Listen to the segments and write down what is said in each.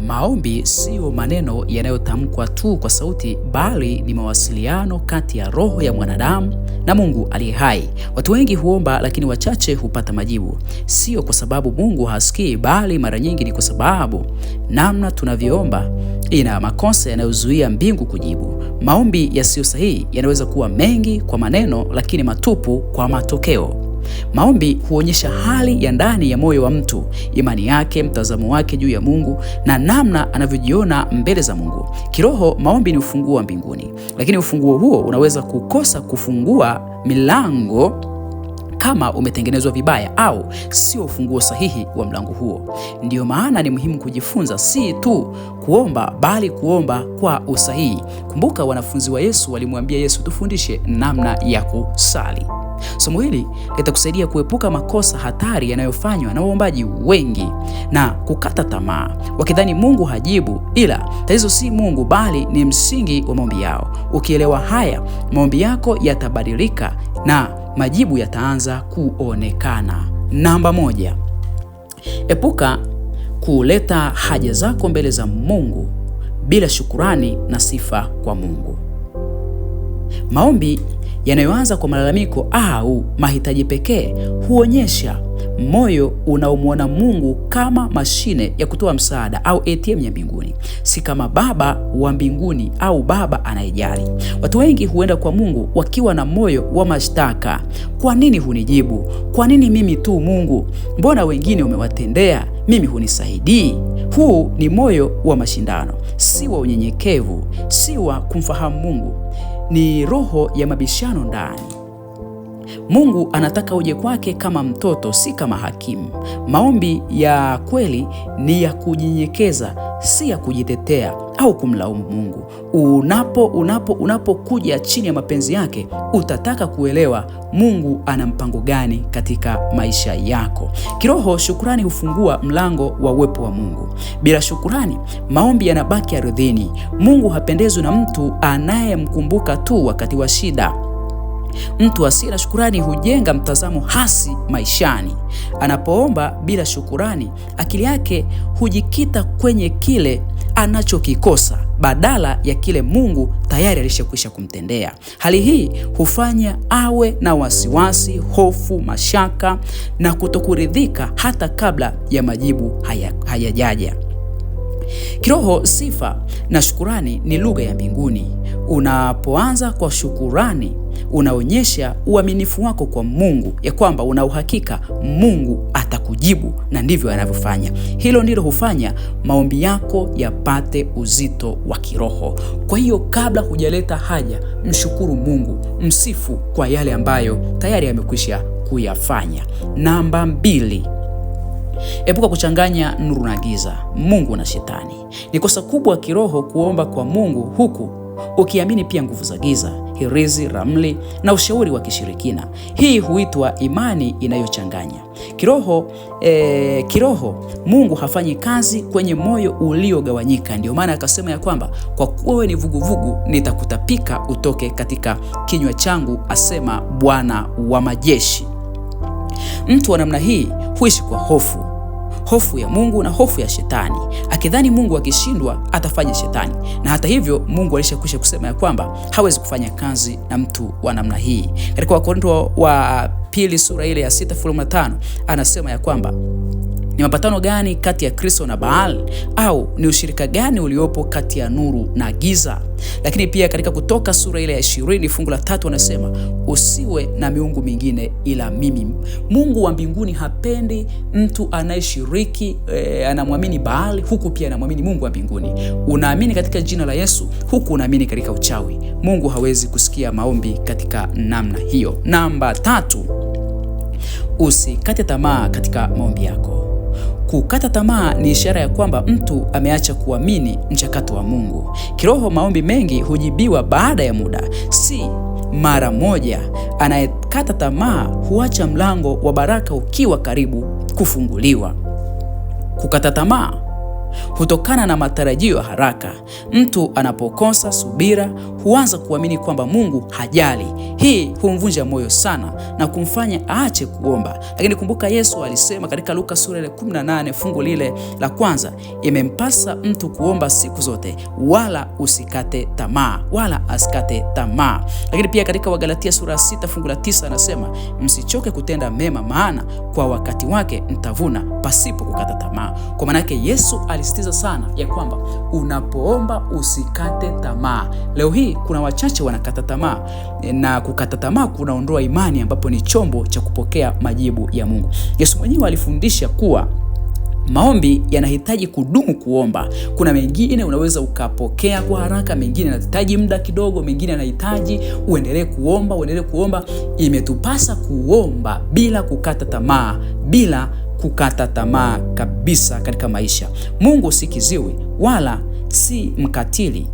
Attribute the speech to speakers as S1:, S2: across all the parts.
S1: Maombi sio maneno yanayotamkwa tu kwa sauti, bali ni mawasiliano kati ya roho ya mwanadamu na Mungu aliye hai. Watu wengi huomba, lakini wachache hupata majibu. Sio kwa sababu Mungu hasikii, bali mara nyingi ni kwa sababu namna tunavyoomba ina makosa yanayozuia mbingu kujibu. Maombi yasiyo sahihi yanaweza kuwa mengi kwa maneno, lakini matupu kwa matokeo. Maombi huonyesha hali ya ndani ya moyo wa mtu, imani yake, mtazamo wake juu ya Mungu na namna anavyojiona mbele za Mungu. Kiroho, maombi ni ufunguo wa mbinguni, lakini ufunguo huo unaweza kukosa kufungua milango kama umetengenezwa vibaya au sio ufunguo sahihi wa mlango huo. Ndiyo maana ni muhimu kujifunza si tu kuomba, bali kuomba kwa usahihi. Kumbuka, wanafunzi wa Yesu walimwambia Yesu, tufundishe namna ya kusali. Somo hili litakusaidia kuepuka makosa hatari yanayofanywa na waombaji wengi na kukata tamaa, wakidhani Mungu hajibu, ila tatizo si Mungu bali ni msingi wa maombi yao. Ukielewa haya, maombi yako yatabadilika na majibu yataanza kuonekana. Namba 1. Epuka kuleta haja zako mbele za Mungu bila shukurani na sifa kwa Mungu. Maombi yanayoanza kwa malalamiko au mahitaji pekee huonyesha moyo unaomwona Mungu kama mashine ya kutoa msaada au ATM ya mbinguni, si kama Baba wa mbinguni au Baba anayejali. Watu wengi huenda kwa Mungu wakiwa na moyo wa mashtaka. Kwa nini hunijibu? Kwa nini mimi tu Mungu? Mbona wengine umewatendea, mimi hunisaidii? Huu ni moyo wa mashindano, si wa unyenyekevu, si wa kumfahamu Mungu. Ni roho ya mabishano ndani. Mungu anataka uje kwake kama mtoto, si kama hakimu. Maombi ya kweli ni ya kujinyenyekeza, si ya kujitetea au kumlaumu Mungu. Unapokuja chini ya mapenzi yake, utataka kuelewa Mungu ana mpango gani katika maisha yako. Kiroho, shukrani hufungua mlango wa uwepo wa Mungu. Bila shukrani, maombi yanabaki ardhini. Mungu hapendezwi na mtu anayemkumbuka tu wakati wa shida. Mtu asiye na shukurani hujenga mtazamo hasi maishani. Anapoomba bila shukurani, akili yake hujikita kwenye kile anachokikosa badala ya kile Mungu tayari alishakwisha kumtendea. Hali hii hufanya awe na wasiwasi, hofu, mashaka na kutokuridhika hata kabla ya majibu hayajaja. Kiroho, sifa na shukurani ni lugha ya mbinguni. Unapoanza kwa shukurani, unaonyesha uaminifu wako kwa Mungu, ya kwamba una uhakika Mungu atakujibu, na ndivyo anavyofanya. Hilo ndilo hufanya maombi yako yapate uzito wa kiroho. Kwa hiyo, kabla hujaleta haja, mshukuru Mungu, msifu kwa yale ambayo tayari amekwisha kuyafanya. Namba 2. Epuka kuchanganya nuru na giza, Mungu na shetani. Ni kosa kubwa kiroho kuomba kwa Mungu huku ukiamini pia nguvu za giza, hirizi, ramli na ushauri wa kishirikina. Hii huitwa imani inayochanganya. Kiroho Mungu hafanyi kazi kwenye moyo uliogawanyika. Ndio maana akasema ya kwamba kwa kuwa wewe ni vuguvugu, nitakutapika utoke katika kinywa changu, asema Bwana wa majeshi. Mtu wa namna hii huishi kwa hofu ya Mungu na hofu ya shetani, akidhani Mungu akishindwa atafanya shetani. Na hata hivyo, Mungu alishakwisha kusema ya kwamba hawezi kufanya kazi na mtu wa namna hii. Katika Wakorintho wa pili sura ile ya 6:5 anasema ya kwamba ni mapatano gani kati ya Kristo na Baal? Au ni ushirika gani uliopo kati ya nuru na giza? Lakini pia katika Kutoka sura ile ya 20 fungu la 3 anasema usiwe na miungu mingine ila mimi. Mungu wa mbinguni hapendi mtu anayeshiriki anamwamini Baal huku pia anamwamini Mungu wa mbinguni. Unaamini katika jina la Yesu huku unaamini katika uchawi. Mungu hawezi kusikia maombi katika namna hiyo. Namba 3. Usikate tamaa katika maombi yako. Kukata tamaa ni ishara ya kwamba mtu ameacha kuamini mchakato wa Mungu. Kiroho, maombi mengi hujibiwa baada ya muda, si mara moja. Anayekata tamaa huacha mlango wa baraka ukiwa karibu kufunguliwa. Kukata tamaa hutokana na matarajio ya haraka. Mtu anapokosa subira huanza kuamini kwamba Mungu hajali. Hii humvunja moyo sana na kumfanya aache kuomba. Lakini kumbuka, Yesu alisema katika Luka sura ya 18 fungu lile la kwanza, imempasa mtu kuomba siku zote, wala usikate tamaa, wala asikate tamaa. Lakini pia katika Wagalatia sura 6 fungu la 9 anasema, msichoke kutenda mema, maana kwa wakati wake mtavuna pasipo kukata tamaa. Kwa maana yake Yesu alisisitiza sana ya kwamba unapoomba usikate tamaa. Leo hii kuna wachache wanakata tamaa, na kukata tamaa kunaondoa imani, ambapo ni chombo cha kupokea majibu ya Mungu. Yesu mwenyewe alifundisha kuwa maombi yanahitaji kudumu kuomba. Kuna mengine unaweza ukapokea kwa haraka, mengine yanahitaji muda kidogo, mengine yanahitaji uendelee kuomba. Imetupasa kuomba bila kukata tamaa, bila kukata tamaa kabisa katika maisha. Mungu si kiziwi wala si mkatili.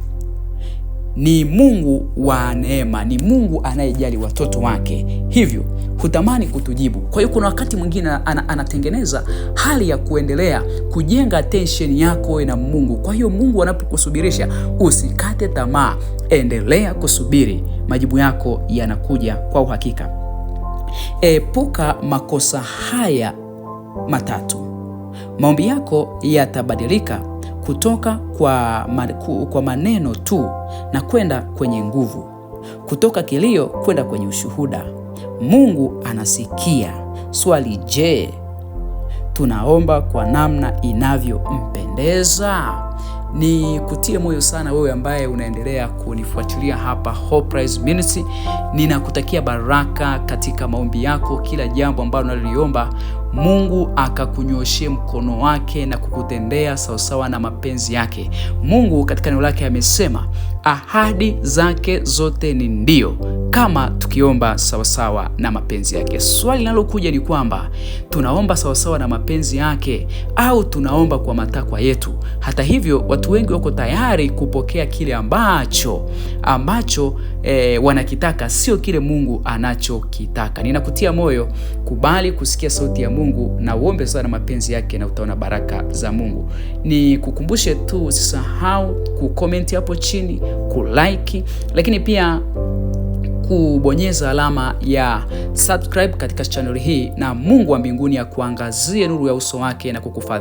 S1: Ni Mungu wa neema, ni Mungu anayejali watoto wake, hivyo hutamani kutujibu. Kwa hiyo kuna wakati mwingine anatengeneza hali ya kuendelea kujenga tension yako na Mungu. Kwa hiyo Mungu anapokusubirisha, usikate tamaa, endelea kusubiri, majibu yako yanakuja kwa uhakika. Epuka makosa haya matatu. Maombi yako yatabadilika kutoka kwa maneno tu na kwenda kwenye nguvu, kutoka kilio kwenda kwenye ushuhuda. Mungu anasikia. Swali, je, tunaomba kwa namna inavyompendeza? Ni kutie moyo sana wewe ambaye unaendelea kunifuatilia hapa Hope Rise Ministry. Ninakutakia baraka katika maombi yako. Kila jambo ambalo unaliomba, Mungu akakunyoshie mkono wake na kukutendea sawasawa na mapenzi yake. Mungu katika neno lake amesema ahadi zake zote ni ndio, kama tukiomba sawasawa na mapenzi yake. Swali linalokuja ni kwamba tunaomba sawasawa na mapenzi yake au tunaomba kwa matakwa yetu? Hata hivyo, watu wengi wako tayari kupokea kile ambacho wanakitaka, sio kile Mungu anachokitaka. Ninakutia moyo, kubali kusikia sauti ya Mungu na uombe sana mapenzi yake, na utaona baraka za Mungu. Ni kukumbushe tu, usisahau kucomment hapo chini, kulike, lakini pia kubonyeza alama ya subscribe katika channel hii, na Mungu wa mbinguni akuangazie nuru ya uso wake na kukufadhili.